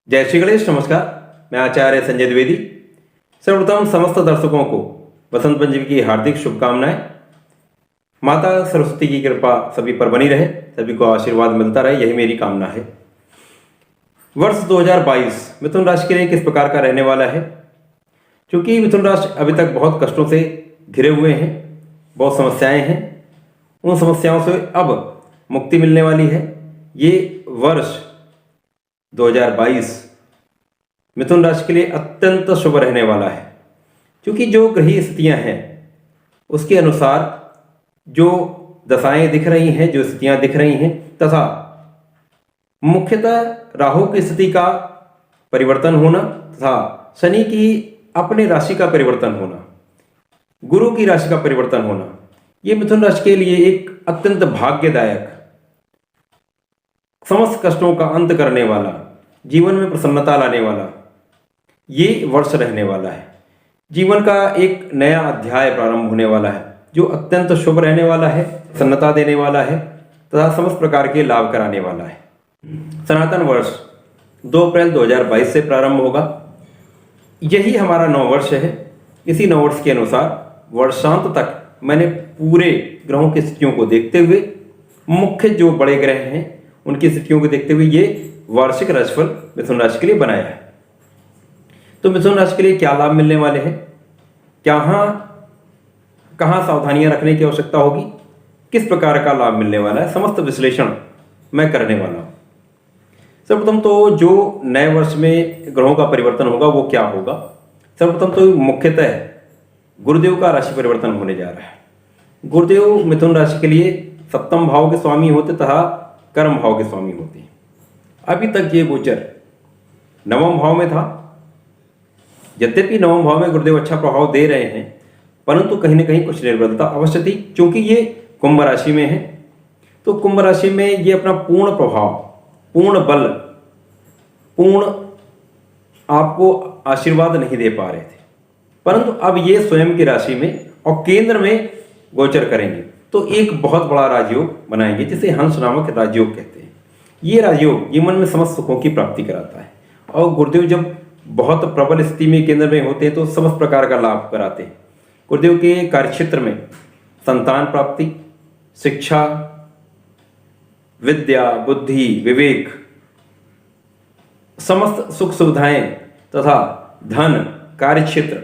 जय श्री गणेश। नमस्कार, मैं आचार्य संजय द्विवेदी। सर्वप्रथम समस्त दर्शकों को वसंत पंचमी की हार्दिक शुभकामनाएं। माता सरस्वती की कृपा सभी पर बनी रहे, सभी को आशीर्वाद मिलता रहे, यही मेरी कामना है। वर्ष 2022 मिथुन राशि के लिए किस प्रकार का रहने वाला है? क्योंकि मिथुन राशि अभी तक बहुत कष्टों से घिरे हुए हैं, बहुत समस्याएं हैं, उन समस्याओं से अब मुक्ति मिलने वाली है। ये वर्ष 2022 मिथुन राशि के लिए अत्यंत शुभ रहने वाला है, क्योंकि जो ग्रही स्थितियां हैं उसके अनुसार जो दशाएं दिख रही हैं, जो स्थितियां दिख रही हैं, तथा मुख्यतः राहु की स्थिति का परिवर्तन होना तथा शनि की अपने राशि का परिवर्तन होना, गुरु की राशि का परिवर्तन होना, ये मिथुन राशि के लिए एक अत्यंत भाग्यदायक, समस्त कष्टों का अंत करने वाला, जीवन में प्रसन्नता लाने वाला ये वर्ष रहने वाला है। जीवन का एक नया अध्याय प्रारंभ होने वाला है, जो अत्यंत शुभ रहने वाला है, प्रसन्नता देने वाला है तथा समस्त प्रकार के लाभ कराने वाला है। सनातन वर्ष 2 अप्रैल 2022 से प्रारंभ होगा। यही हमारा नववर्ष है। इसी नववर्ष के अनुसार वर्षांत तक मैंने पूरे ग्रहों की स्थितियों को देखते हुए, मुख्य जो बड़े ग्रह हैं उनकी स्थितियों को देखते हुए ये वार्षिक राशिफल मिथुन राशि के लिए बनाया है। तो मिथुन राशि के लिए क्या लाभ मिलने वाले हैं, कहाँ सावधानियां रखने की आवश्यकता होगी, किस प्रकार का लाभ मिलने वाला है, समस्त विश्लेषण मैं करने वाला हूं। सर्वप्रथम तो जो नए वर्ष में ग्रहों का परिवर्तन होगा वो क्या होगा। सर्वप्रथम तो मुख्यतः गुरुदेव का राशि परिवर्तन होने जा रहा है। गुरुदेव मिथुन राशि के लिए सप्तम भाव के स्वामी होते तथा कर्म भाव के स्वामी होते हैं। अभी तक ये गोचर नवम भाव में था। यद्यपि नवम भाव में गुरुदेव अच्छा प्रभाव दे रहे हैं, परंतु कहीं ना कहीं कुछ निर्बलता अवश्य थी, क्योंकि ये कुंभ राशि में है। तो कुंभ राशि में ये अपना पूर्ण प्रभाव, पूर्ण बल, पूर्ण आपको आशीर्वाद नहीं दे पा रहे थे, परंतु अब ये स्वयं की राशि में और केंद्र में गोचर करेंगे तो एक बहुत बड़ा राजयोग बनाएंगे, जिसे हंस नामक राजयोग कहते हैं। ये राजयोग जीवन में समस्त सुखों की प्राप्ति कराता है, और गुरुदेव जब बहुत प्रबल स्थिति में केंद्र में होते हैं तो समस्त प्रकार का लाभ कराते हैं। गुरुदेव के कार्यक्षेत्र में संतान प्राप्ति, शिक्षा, विद्या, बुद्धि, विवेक, समस्त सुख सुविधाएं तथा धन, कार्यक्षेत्र,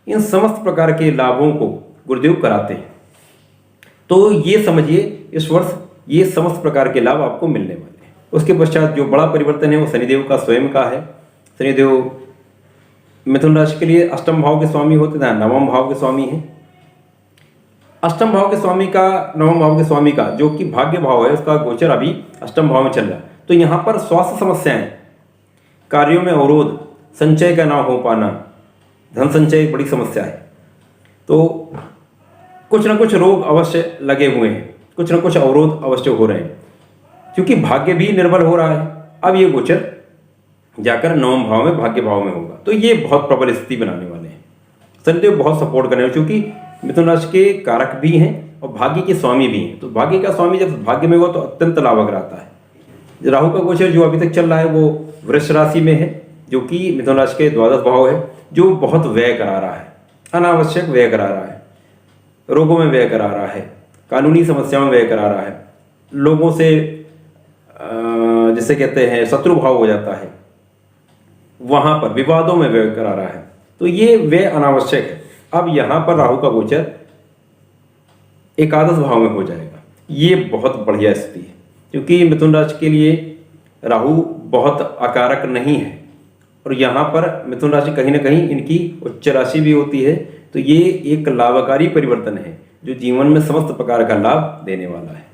इन समस्त प्रकार के लाभों को गुरुदेव कराते हैं। तो ये समझिए इस वर्ष ये समस्त प्रकार के लाभ आपको मिलने वाले हैं। उसके पश्चात जो बड़ा परिवर्तन है वो शनिदेव का स्वयं का है। शनिदेव मिथुन राशि के लिए अष्टम भाव के स्वामी होते हैं, नवम भाव के स्वामी हैं। अष्टम भाव के स्वामी का, नवम भाव के स्वामी का जो कि भाग्य भाव है, उसका गोचर अभी अष्टम भाव में चल रहा है। तो यहाँ पर स्वास्थ्य समस्याएं, कार्यों में अवरोध, संचय का ना हो पाना, धन संचय एक बड़ी समस्या है। तो कुछ ना कुछ रोग अवश्य लगे हुए हैं, कुछ ना कुछ अवरोध अवश्य हो रहे हैं, क्योंकि भाग्य भी निर्बल हो रहा है। अब ये गोचर जाकर नवम भाव में, भाग्य भाव में होगा, तो ये बहुत प्रबल स्थिति बनाने वाले हैं। शनिदेव बहुत सपोर्ट करने वाले, क्योंकि मिथुन राशि के कारक भी हैं और भाग्य के स्वामी भी हैं। तो भाग्य का स्वामी जब भाग्य में होगा तो अत्यंत लाभक रहता है। राहु का गोचर जो अभी तक चल रहा है वो वृष राशि में है, जो कि मिथुन राशि के द्वादश भाव है, जो बहुत व्यय करा रहा है, अनावश्यक व्यय करा रहा है, रोगों में व्यय करा रहा है, कानूनी समस्याओं में व्यय करा रहा है, लोगों से जिसे कहते हैं शत्रु भाव हो जाता है, वहां पर विवादों में व्यय करा रहा है। तो ये व्यय अनावश्यक है। अब यहां पर राहु का गोचर एकादश भाव में हो जाएगा। ये बहुत बढ़िया स्थिति है, क्योंकि मिथुन राशि के लिए राहु बहुत अकारक नहीं है, और यहाँ पर मिथुन राशि कहीं ना कहीं इनकी उच्च राशि भी होती है। तो ये एक लाभकारी परिवर्तन है, जो जीवन में समस्त प्रकार का लाभ देने वाला है।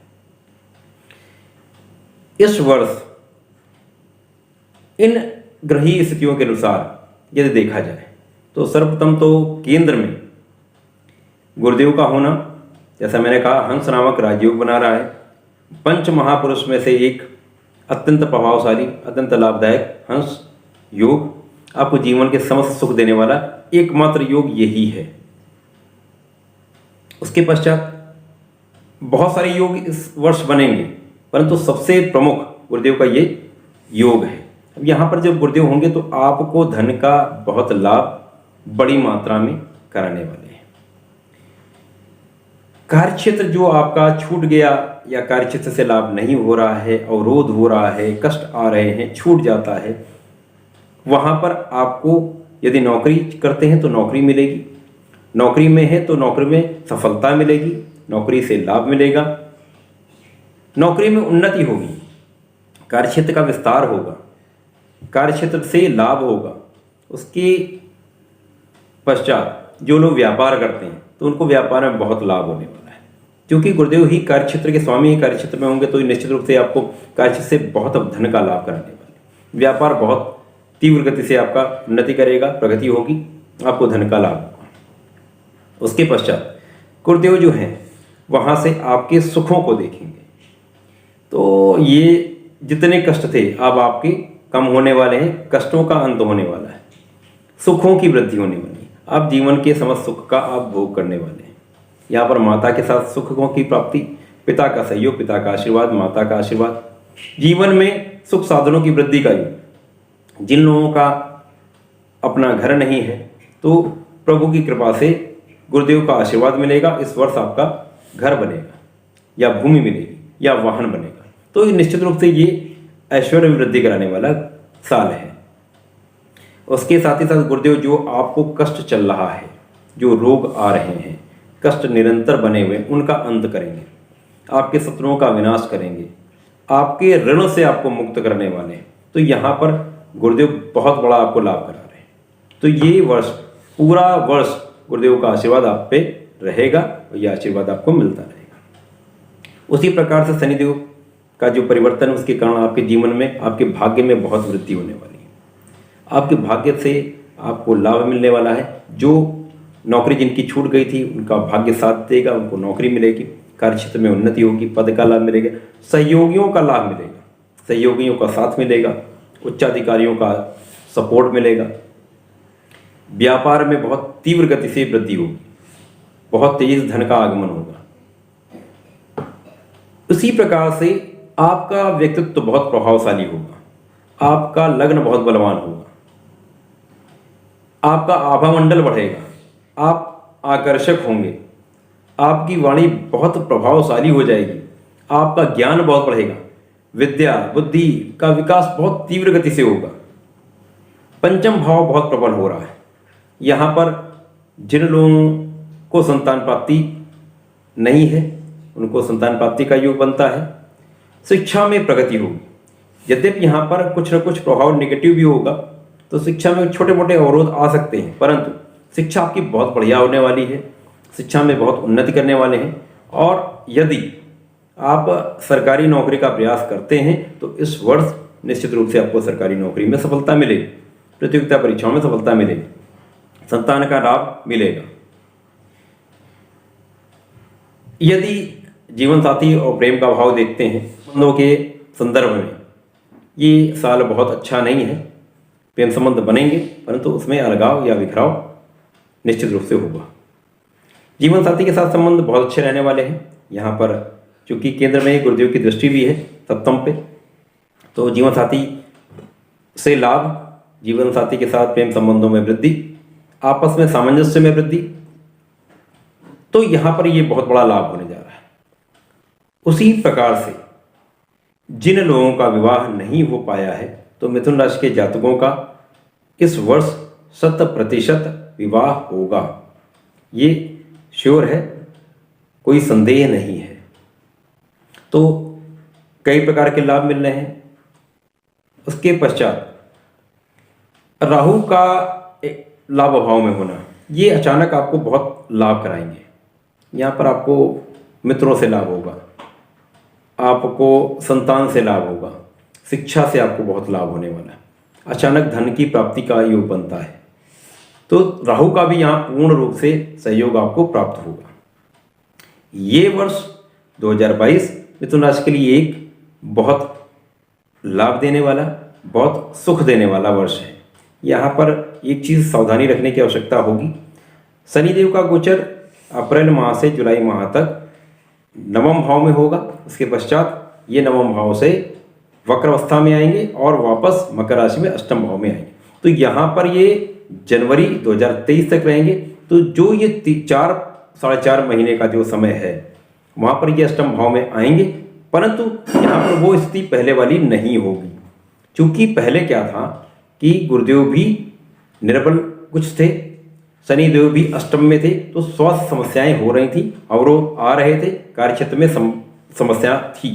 इस वर्ष इन ग्रहीय स्थितियों के अनुसार यदि देखा जाए तो सर्वप्रथम तो केंद्र में गुरुदेव का होना, जैसा मैंने कहा, हंस नामक राजयोग बना रहा है। पंच महापुरुष में से एक अत्यंत प्रभावशाली, अत्यंत लाभदायक हंस योग, आपको जीवन के समस्त सुख देने वाला एकमात्र योग यही है। उसके पश्चात बहुत सारे योग इस वर्ष बनेंगे, परंतु सबसे प्रमुख गुरुदेव का ये योग है, अब यहाँ पर जब गुरुदेव होंगे तो आपको धन का बहुत लाभ बड़ी मात्रा में कराने वाले हैं। कार्यक्षेत्र जो आपका छूट गया या कार्यक्षेत्र से लाभ नहीं हो रहा है, अवरोध हो रहा है, कष्ट आ रहे हैं, छूट जाता है, वहाँ पर आपको यदि नौकरी करते हैं तो नौकरी मिलेगी, नौकरी में है तो नौकरी में सफलता मिलेगी, नौकरी से लाभ मिलेगा, नौकरी में उन्नति होगी, कार्यक्षेत्र का विस्तार होगा, कार्यक्षेत्र से लाभ होगा। उसके पश्चात जो लोग व्यापार करते हैं तो उनको व्यापार में बहुत लाभ होने वाला है, क्योंकि गुरुदेव ही कार्यक्षेत्र के स्वामी ही कार्यक्षेत्र में होंगे तो निश्चित रूप से आपको कार्यक्षेत्र से बहुत धन का लाभ कराने वाले। व्यापार बहुत तीव्र गति से आपका उन्नति करेगा, प्रगति होगी, आपको धन का लाभ होगा। उसके पश्चात गुरुदेव जो हैं वहाँ से आपके सुखों को देखेंगे, तो ये जितने कष्ट थे अब आपके कम होने वाले हैं, कष्टों का अंत होने वाला है, सुखों की वृद्धि होने वाली है, आप जीवन के समस्त सुख का आप भोग करने वाले हैं। यहाँ पर माता के साथ सुखों की प्राप्ति, पिता का सहयोग, पिता का आशीर्वाद, माता का आशीर्वाद, जीवन में सुख साधनों की वृद्धि का योग। जिन लोगों का अपना घर नहीं है तो प्रभु की कृपा से गुरुदेव का आशीर्वाद मिलेगा, इस वर्ष आपका घर बनेगा या भूमि मिलेगी या वाहन बनेगा, तो निश्चित रूप से ये ऐश्वर्य में वृद्धि कराने वाला साल है। उसके साथ ही साथ गुरुदेव जो आपको कष्ट चल रहा है, जो रोग आ रहे हैं, कष्ट निरंतर बने हुए, उनका अंत करेंगे, आपके शत्रुओं का विनाश करेंगे, आपके ऋणों से आपको मुक्त करने वाले हैं। तो यहाँ पर गुरुदेव बहुत बड़ा आपको लाभ करा रहे हैं। तो ये वर्ष, पूरा वर्ष गुरुदेव का आशीर्वाद आप पे रहेगा और यह आशीर्वाद आपको मिलता रहेगा। उसी प्रकार से शनिदेव का जो परिवर्तन, उसके कारण आपके जीवन में, आपके भाग्य में बहुत वृद्धि होने वाली है। आपके भाग्य से आपको लाभ मिलने वाला है। जो नौकरी जिनकी छूट गई थी उनका भाग्य साथ देगा, उनको नौकरी मिलेगी, कार्यक्षेत्र में उन्नति होगी, पद का लाभ मिलेगा, सहयोगियों का लाभ मिलेगा, सहयोगियों का साथ मिलेगा, उच्चाधिकारियों का सपोर्ट मिलेगा, व्यापार में बहुत तीव्र गति से वृद्धि होगी, बहुत तेज धन का आगमन होगा। उसी प्रकार से आपका व्यक्तित्व तो बहुत प्रभावशाली होगा, आपका लग्न बहुत बलवान होगा, आपका आभामंडल बढ़ेगा, आप आकर्षक होंगे, आपकी वाणी बहुत प्रभावशाली हो जाएगी, आपका ज्ञान बहुत बढ़ेगा, विद्या बुद्धि का विकास बहुत तीव्र गति से होगा। पंचम भाव बहुत प्रबल हो रहा है। यहाँ पर जिन लोगों को संतान प्राप्ति नहीं है उनको संतान प्राप्ति का योग बनता है। शिक्षा में प्रगति होगी। यद्यपि यहाँ पर कुछ न कुछ प्रभाव नेगेटिव भी होगा, तो शिक्षा में छोटे मोटे अवरोध आ सकते हैं, परंतु शिक्षा आपकी बहुत बढ़िया होने वाली है, शिक्षा में बहुत उन्नति करने वाले हैं। और यदि आप सरकारी नौकरी का प्रयास करते हैं तो इस वर्ष निश्चित रूप से आपको सरकारी नौकरी में सफलता मिलेगी, प्रतियोगिता परीक्षाओं में सफलता मिलेगी, संतान का लाभ मिलेगा। यदि जीवन साथी और प्रेम का भाव देखते हैं संबंधों के संदर्भ में, ये साल बहुत अच्छा नहीं है। प्रेम संबंध बनेंगे परंतु उसमें अलगाव या बिखराव निश्चित रूप से होगा। जीवन साथी के साथ संबंध बहुत अच्छे रहने वाले हैं। यहाँ पर चूंकि केंद्र में गुरुदेव की दृष्टि भी है सप्तम पे, तो जीवन साथी से लाभ, जीवन साथी के साथ प्रेम संबंधों में वृद्धि, आपस में सामंजस्य में वृद्धि, तो यहाँ पर ये बहुत बड़ा लाभ होने जा रहा है। उसी प्रकार से जिन लोगों का विवाह नहीं हो पाया है तो मिथुन राशि के जातकों का इस वर्ष 100% विवाह होगा, ये श्योर है, कोई संदेह नहीं है। तो कई प्रकार के लाभ मिल रहे हैं। उसके पश्चात राहु का लाभ भाव में होना, ये अचानक आपको बहुत लाभ कराएंगे। यहाँ पर आपको मित्रों से लाभ होगा, आपको संतान से लाभ होगा, शिक्षा से आपको बहुत लाभ होने वाला है, अचानक धन की प्राप्ति का योग बनता है। तो राहु का भी यहाँ पूर्ण रूप से सहयोग आपको प्राप्त होगा। ये वर्ष 2022 मिथुन राशि के लिए एक बहुत लाभ देने वाला, बहुत सुख देने वाला वर्ष है। यहाँ पर एक चीज़ सावधानी रखने की आवश्यकता होगी। शनिदेव का गोचर अप्रैल माह से जुलाई माह तक नवम भाव में होगा। उसके पश्चात ये नवम भाव से वक्र अवस्था में आएंगे और वापस मकर राशि में अष्टम भाव में आएंगे। तो यहाँ पर ये जनवरी 2023 तक रहेंगे। तो जो ये 4-4.5 महीने का जो समय है वहाँ पर ये अष्टम भाव में आएंगे, परंतु यहाँ पर वो स्थिति पहले वाली नहीं होगी। क्योंकि पहले क्या था कि गुरुदेव भी निर्बल कुछ थे, शनिदेव भी अष्टम में थे, तो स्वास्थ्य समस्याएं हो रही थी, अवरोध आ रहे थे, कार्यक्षेत्र में समस्या थी।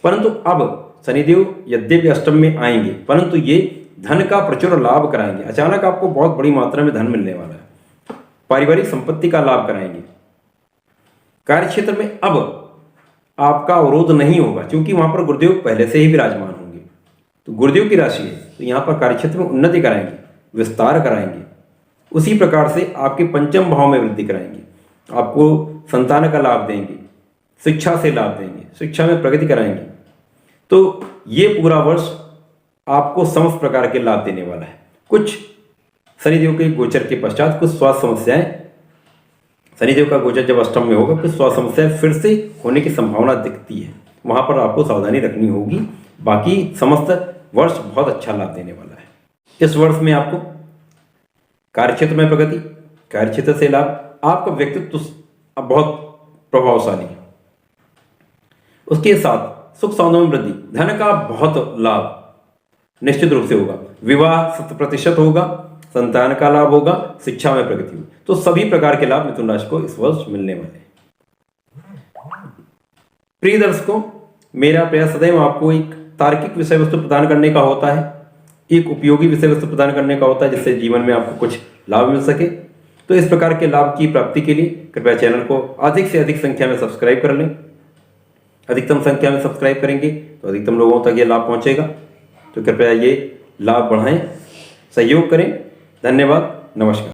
परंतु अब शनिदेव यद्यपि अष्टम में आएंगे, परंतु ये धन का प्रचुर लाभ कराएंगे। अचानक आपको बहुत बड़ी मात्रा में धन मिलने वाला है, पारिवारिक संपत्ति का लाभ कराएंगे। कार्यक्षेत्र में अब आपका अवरोध नहीं होगा, क्योंकि वहां पर गुरुदेव पहले से ही विराजमान होंगे। तो गुरुदेव की राशि है, तो यहाँ पर कार्यक्षेत्र में उन्नति कराएंगे, विस्तार कराएंगे। उसी प्रकार से आपके पंचम भाव में वृद्धि कराएंगे, आपको संतान का लाभ देंगे, शिक्षा से लाभ देंगे, शिक्षा में प्रगति कराएंगे। तो ये पूरा वर्ष आपको समस्त प्रकार के लाभ देने वाला है। कुछ शनिदेव के गोचर के पश्चात कुछ स्वास्थ्य समस्याएं, शनिदेव का गोचर जब अष्टम में होगा, कुछ स्वास्थ्य समस्याएं फिर से होने की संभावना दिखती है, वहां पर आपको सावधानी रखनी होगी। बाकी समस्त वर्ष बहुत अच्छा लाभ देने वाला है। इस वर्ष में आपको कार्यक्षेत्र में प्रगति, कार्यक्षेत्र से लाभ, आपका व्यक्तित्व अब बहुत प्रभावशाली है। उसके साथ सुख सौंदर्य में वृद्धि, धन का बहुत लाभ निश्चित रूप से होगा, विवाह 100% होगा, संतान का लाभ होगा, शिक्षा में प्रगति होगी। तो सभी प्रकार के लाभ मिथुन राशि को इस वर्ष मिलने वाले हैं। प्रिय दर्शकों, मेरा प्रयास सदैव आपको एक तार्किक विषय वस्तु प्रदान करने का होता है, एक उपयोगी विषय वस्तु प्रदान करने का होता है, जिससे जीवन में आपको कुछ लाभ मिल सके। तो इस प्रकार के लाभ की प्राप्ति के लिए कृपया चैनल को अधिक से अधिक संख्या में सब्सक्राइब कर लें। अधिकतम संख्या में सब्सक्राइब करेंगे तो अधिकतम लोगों तक ये लाभ पहुंचेगा। तो कृपया ये लाभ बढ़ाएं, सहयोग करें। धन्यवाद, नमस्कार।